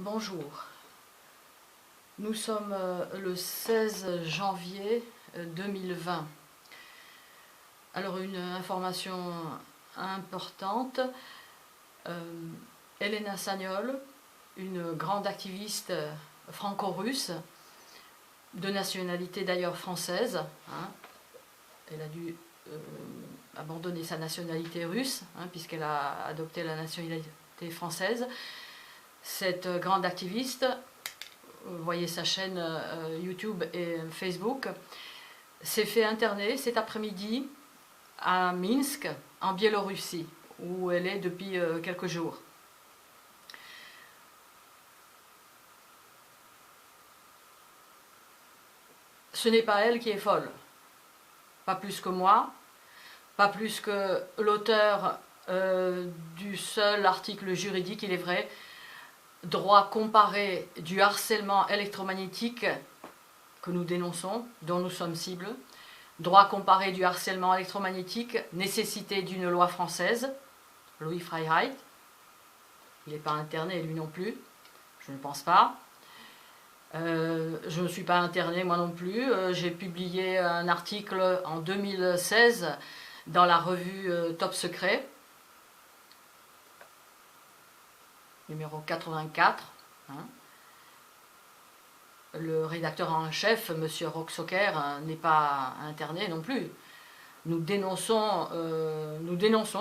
Bonjour, nous sommes le 16 janvier 2020. Alors une information importante, Elena Sagnol, une grande activiste franco-russe, de nationalité d'ailleurs française, elle a dû abandonner sa nationalité russe, puisqu'elle a adopté la nationalité française. Cette grande activiste, vous voyez sa chaîne YouTube et Facebook, s'est fait interner cet après-midi à Minsk, en Biélorussie, où elle est depuis quelques jours. Ce n'est pas elle qui est folle, pas plus que moi, pas plus que l'auteur du seul article juridique, il est vrai, droit comparé du harcèlement électromagnétique que nous dénonçons, dont nous sommes cibles, droit comparé du harcèlement électromagnétique, nécessité d'une loi française, Louis Freiheit, il n'est pas interné, lui non plus, je ne pense pas. Je ne suis pas internée moi non plus, j'ai publié un article en 2016 dans la revue Top Secret, numéro 84. Le rédacteur en chef, M. Roxoker, n'est pas interné non plus. Nous dénonçons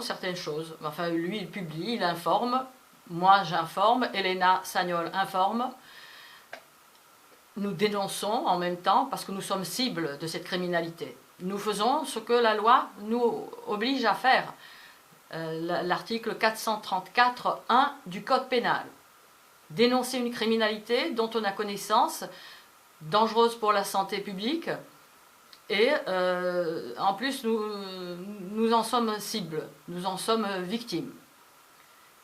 certaines choses. Enfin, lui, il publie, il informe. Moi, j'informe. Elena Sagnol informe. Nous dénonçons en même temps parce que nous sommes cibles de cette criminalité. Nous faisons ce que la loi nous oblige à faire. L'article 434.1 du Code pénal. Dénoncer une criminalité dont on a connaissance, dangereuse pour la santé publique, et en plus nous en sommes cibles, nous en sommes victimes.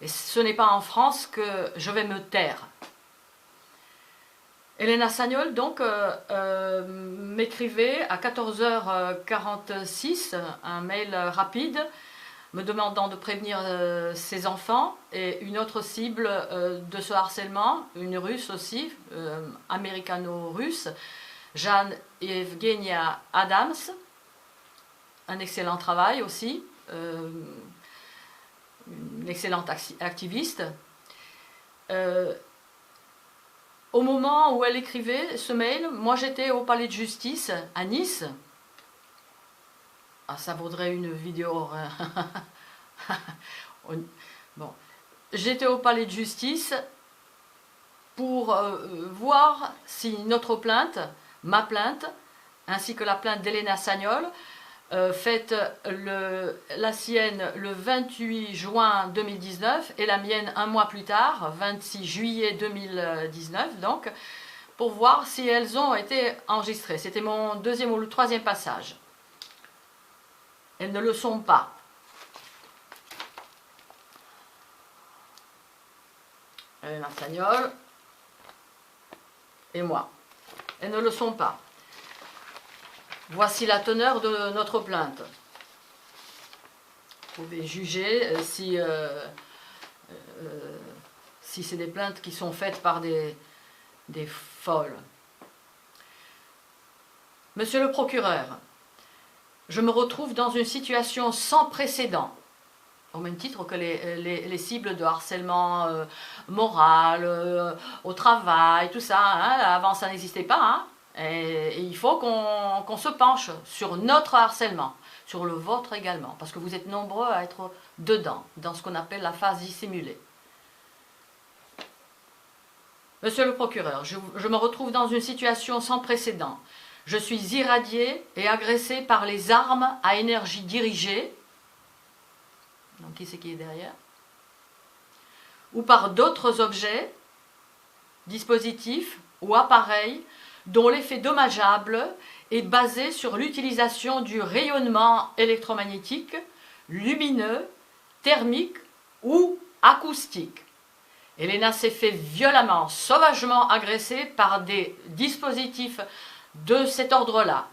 Et ce n'est pas en France que je vais me taire. Elena Sagnol donc m'écrivait à 14h46 un mail rapide me demandant de prévenir ses enfants, et une autre cible de ce harcèlement, une russe aussi, américano-russe, Jeanne Evgenia Adams, un excellent travail aussi, une excellente activiste. Au moment où elle écrivait ce mail, moi j'étais au palais de justice à Nice. Ah, ça vaudrait une vidéo. Bon, j'étais au palais de justice pour voir si notre plainte, ma plainte, ainsi que la plainte d'Elena Sagnol, faite la sienne le 28 juin 2019 et la mienne un mois plus tard, 26 juillet 2019, donc, pour voir si elles ont été enregistrées. C'était mon deuxième ou le troisième passage. Elles ne le sont pas. Elena Sagnol et moi. Elles ne le sont pas. Voici la teneur de notre plainte. Vous pouvez juger si c'est des plaintes qui sont faites par des folles. Monsieur le procureur, je me retrouve dans une situation sans précédent, au même titre que les cibles de harcèlement moral, au travail, tout ça. Avant, ça n'existait pas. Et il faut qu'on se penche sur notre harcèlement, sur le vôtre également, parce que vous êtes nombreux à être dedans, dans ce qu'on appelle la phase dissimulée. Monsieur le procureur, je me retrouve dans une situation sans précédent. Je suis irradié et agressé par les armes à énergie dirigée. Donc qui c'est qui est derrière? Ou par d'autres objets, dispositifs ou appareils dont l'effet dommageable est basé sur l'utilisation du rayonnement électromagnétique, lumineux, thermique ou acoustique. Elena s'est fait violemment, sauvagement agresser par des dispositifs de cet ordre-là,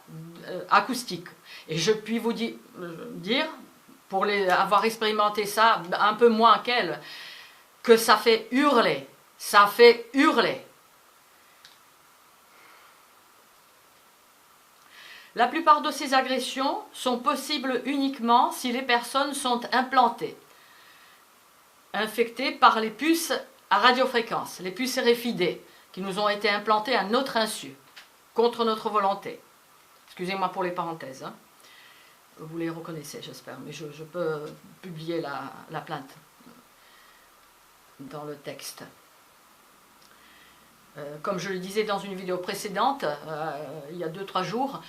acoustique. Et je puis vous dire, pour avoir expérimenté ça un peu moins qu'elle, que ça fait hurler. Ça fait hurler. La plupart de ces agressions sont possibles uniquement si les personnes sont implantées, infectées par les puces à radiofréquence, les puces RFID, qui nous ont été implantées à notre insu, contre notre volonté. Excusez-moi pour les parenthèses. Hein. Vous les reconnaissez, j'espère, mais je peux publier la plainte dans le texte. Comme je le disais dans une vidéo précédente, il y a 2-3 jours,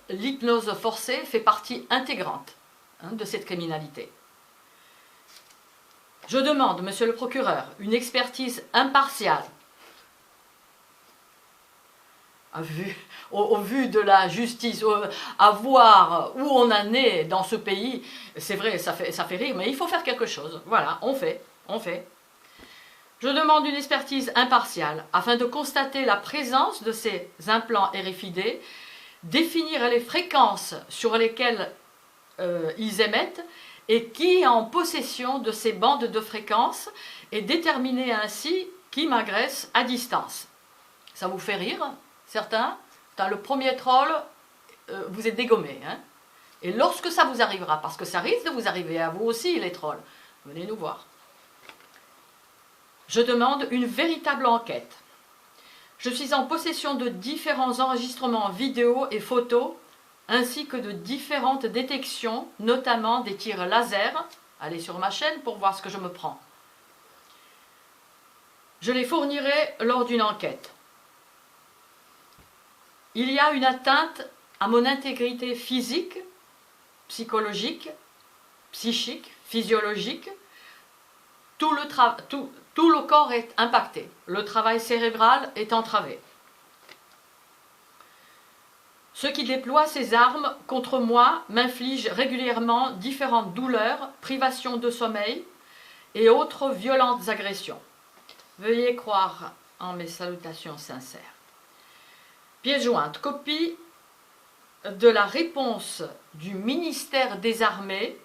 l'hypnose forcée fait partie intégrante de cette criminalité. Je demande, monsieur le procureur, une expertise impartiale au vu de la justice, à voir où on en est dans ce pays. C'est vrai, ça fait rire, mais il faut faire quelque chose. Voilà, on fait. Je demande une expertise impartiale afin de constater la présence de ces implants RFID, définir les fréquences sur lesquelles ils émettent et qui est en possession de ces bandes de fréquences et déterminer ainsi qui m'agresse à distance. Ça vous fait rire, certains? Dans le premier troll, vous êtes dégommés. Hein, et lorsque ça vous arrivera, parce que ça risque de vous arriver à vous aussi les trolls, venez nous voir. Je demande une véritable enquête. Je suis en possession de différents enregistrements vidéo et photos, ainsi que de différentes détections, notamment des tirs laser. Allez sur ma chaîne pour voir ce que je me prends. Je les fournirai lors d'une enquête. Il y a une atteinte à mon intégrité physique, psychologique, psychique, physiologique. Tout le corps est impacté. Le travail cérébral est entravé. Ceux qui déploient ces armes contre moi m'infligent régulièrement différentes douleurs, privations de sommeil et autres violentes agressions. Veuillez croire en mes salutations sincères. Pièce jointe, copie de la réponse du ministère des Armées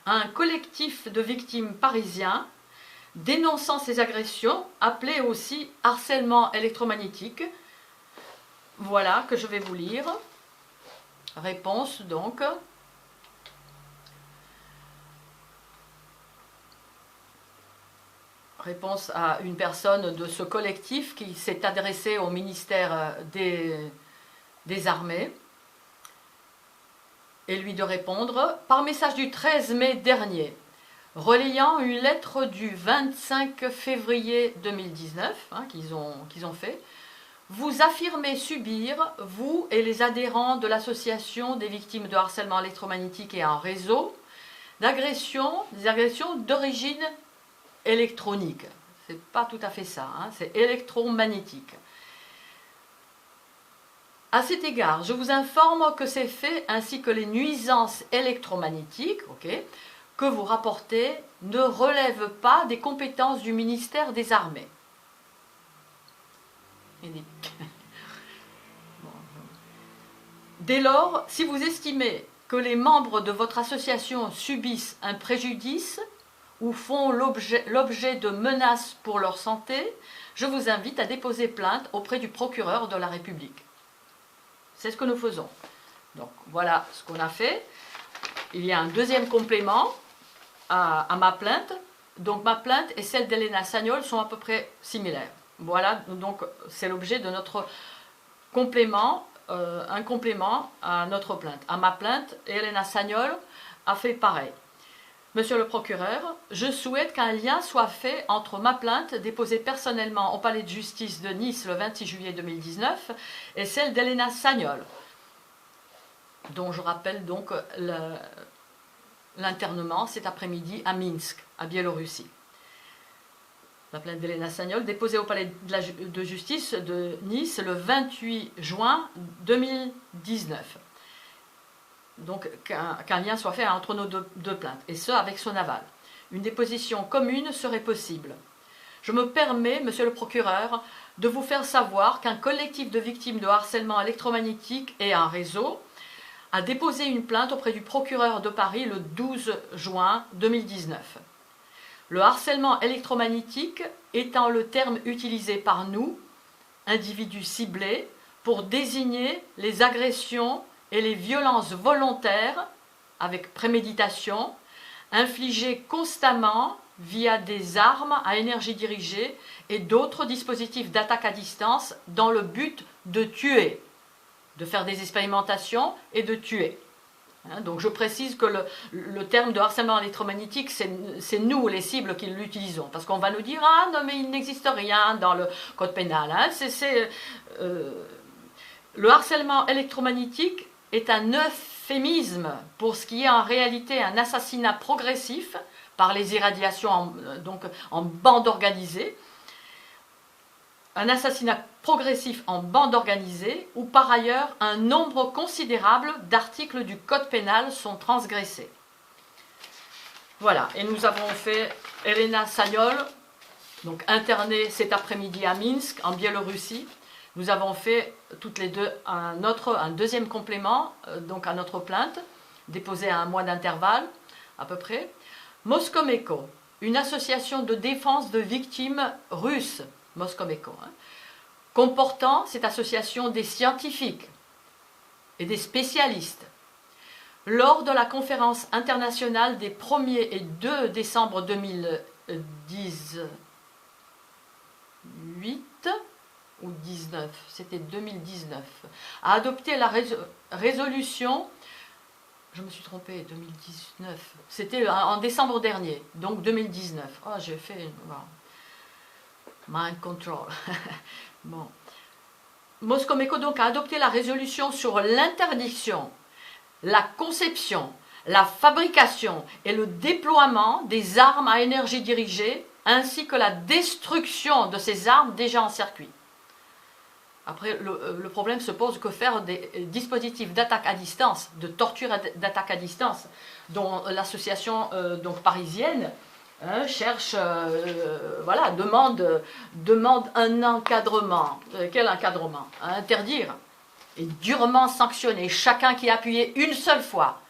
à un collectif de victimes parisiens dénonçant ces agressions, appelées aussi harcèlement électromagnétique. Voilà que je vais vous lire. Réponse donc. Réponse à une personne de ce collectif qui s'est adressée au ministère des Armées et lui de répondre par message du 13 mai dernier, relayant une lettre du 25 février 2019 qu'ils ont fait. Vous affirmez subir, vous et les adhérents de l'association des victimes de harcèlement électromagnétique et en réseau, des agressions d'origine électronique. C'est pas tout à fait ça, c'est électromagnétique. À cet égard, je vous informe que ces faits ainsi que les nuisances électromagnétiques que vous rapportez ne relèvent pas des compétences du ministère des Armées. Dès lors, si vous estimez que les membres de votre association subissent un préjudice ou font l'objet de menaces pour leur santé, je vous invite à déposer plainte auprès du procureur de la République. C'est ce que nous faisons. Donc voilà ce qu'on a fait. Il y a un deuxième complément à ma plainte. Donc ma plainte et celle d'Elena Sagnol sont à peu près similaires. Voilà, donc c'est l'objet de notre complément, un complément à notre plainte. À ma plainte, Elena Sagnol a fait pareil. Monsieur le procureur, je souhaite qu'un lien soit fait entre ma plainte déposée personnellement au palais de justice de Nice le 26 juillet 2019 et celle d'Elena Sagnol, dont je rappelle donc l'internement cet après-midi à Minsk, à Biélorussie. La plainte d'Elena Sagnol déposée au palais de justice de Nice le 28 juin 2019. Donc qu'un lien soit fait entre nos deux plaintes, et ce avec son aval. Une déposition commune serait possible. Je me permets, monsieur le procureur, de vous faire savoir qu'un collectif de victimes de harcèlement électromagnétique et un réseau a déposé une plainte auprès du procureur de Paris le 12 juin 2019. Le harcèlement électromagnétique étant le terme utilisé par nous, individus ciblés, pour désigner les agressions et les violences volontaires, avec préméditation, infligées constamment via des armes à énergie dirigée et d'autres dispositifs d'attaque à distance dans le but de tuer, de faire des expérimentations et de tuer. Donc je précise que le terme de harcèlement électromagnétique, c'est nous les cibles qui l'utilisons, parce qu'on va nous dire « Ah non mais il n'existe rien dans le code pénal hein. ». Le harcèlement électromagnétique est un euphémisme pour ce qui est en réalité un assassinat progressif par les irradiations en bande organisée, un assassinat progressif en bande organisée où par ailleurs un nombre considérable d'articles du code pénal sont transgressés. Voilà, et nous avons fait Elena Sagnol, donc internée cet après-midi à Minsk, en Biélorussie. Nous avons fait toutes les deux un deuxième complément donc à notre plainte, déposée à un mois d'intervalle à peu près. Moscomeco, une association de défense de victimes russes, Moscomeco, comportant cette association des scientifiques et des spécialistes. Lors de la conférence internationale des 1er et 2 décembre 2018 ou 19, c'était 2019, a adopté la résolution, je me suis trompée, 2019, c'était en décembre dernier, donc 2019. Oh, j'ai fait mind control. Bon. Moscomeco donc a adopté la résolution sur l'interdiction, la conception, la fabrication et le déploiement des armes à énergie dirigée, ainsi que la destruction de ces armes déjà en circuit. Après, le problème se pose, que faire des dispositifs d'attaque à distance, de torture d'attaque à distance, dont l'association parisienne cherche, voilà, demande un encadrement. Quel encadrement? À interdire et durement sanctionner chacun qui a appuyé une seule fois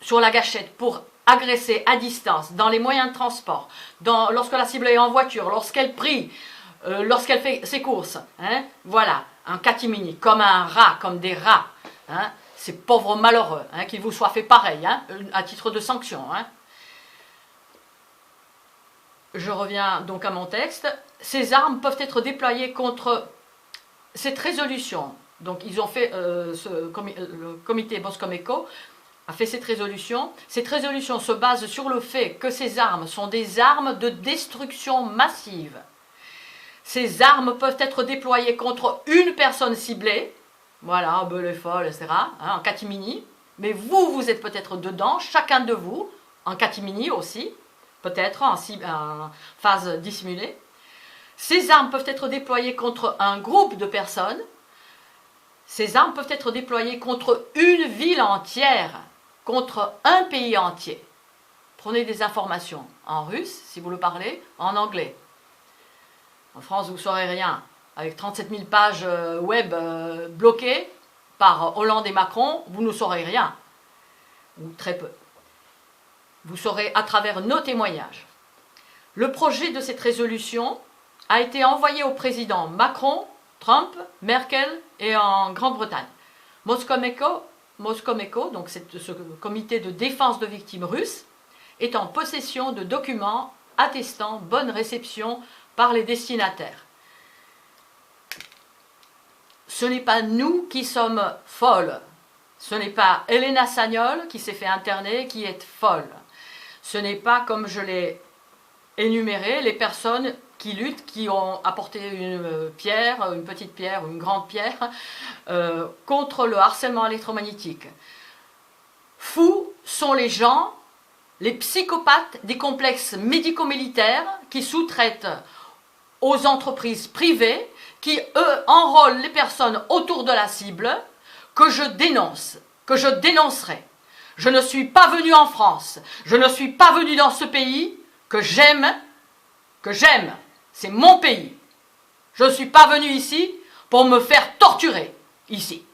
sur la gâchette pour agresser à distance, dans les moyens de transport, lorsque la cible est en voiture, lorsqu'elle prie, lorsqu'elle fait ses courses, voilà, un catimini, comme un rat, comme des rats, ces pauvres malheureux, qu'il vous soit fait pareil, à titre de sanction. Je reviens donc à mon texte. Ces armes peuvent être déployées contre cette résolution. Donc ils ont fait, le comité Moscomeco a fait cette résolution. Cette résolution se base sur le fait que ces armes sont des armes de destruction massive. Ces armes peuvent être déployées contre une personne ciblée, voilà, Belle folle, etc., en catimini, mais vous êtes peut-être dedans, chacun de vous, en catimini aussi, peut-être en phase dissimulée. Ces armes peuvent être déployées contre un groupe de personnes. Ces armes peuvent être déployées contre une ville entière, contre un pays entier. Prenez des informations en russe, si vous le parlez, en anglais. En France, vous ne saurez rien. Avec 37 000 pages web bloquées par Hollande et Macron, vous ne saurez rien. Ou très peu. Vous saurez à travers nos témoignages. Le projet de cette résolution a été envoyé au président Macron, Trump, Merkel et en Grande-Bretagne. Moscomeco, donc ce comité de défense de victimes russes, est en possession de documents attestant bonne réception par les destinataires. Ce n'est pas nous qui sommes folles. Ce n'est pas Elena Sagnol qui s'est fait interner qui est folle. Ce n'est pas, comme je l'ai énuméré, les personnes qui luttent, qui ont apporté une pierre, une petite pierre ou une grande pierre contre le harcèlement électromagnétique. Fous sont les gens, les psychopathes des complexes médico-militaires qui sous-traitent aux entreprises privées, qui, eux, enrôlent les personnes autour de la cible, que je dénonce, que je dénoncerai. Je ne suis pas venu en France, je ne suis pas venu dans ce pays que j'aime, c'est mon pays. Je ne suis pas venu ici pour me faire torturer, ici.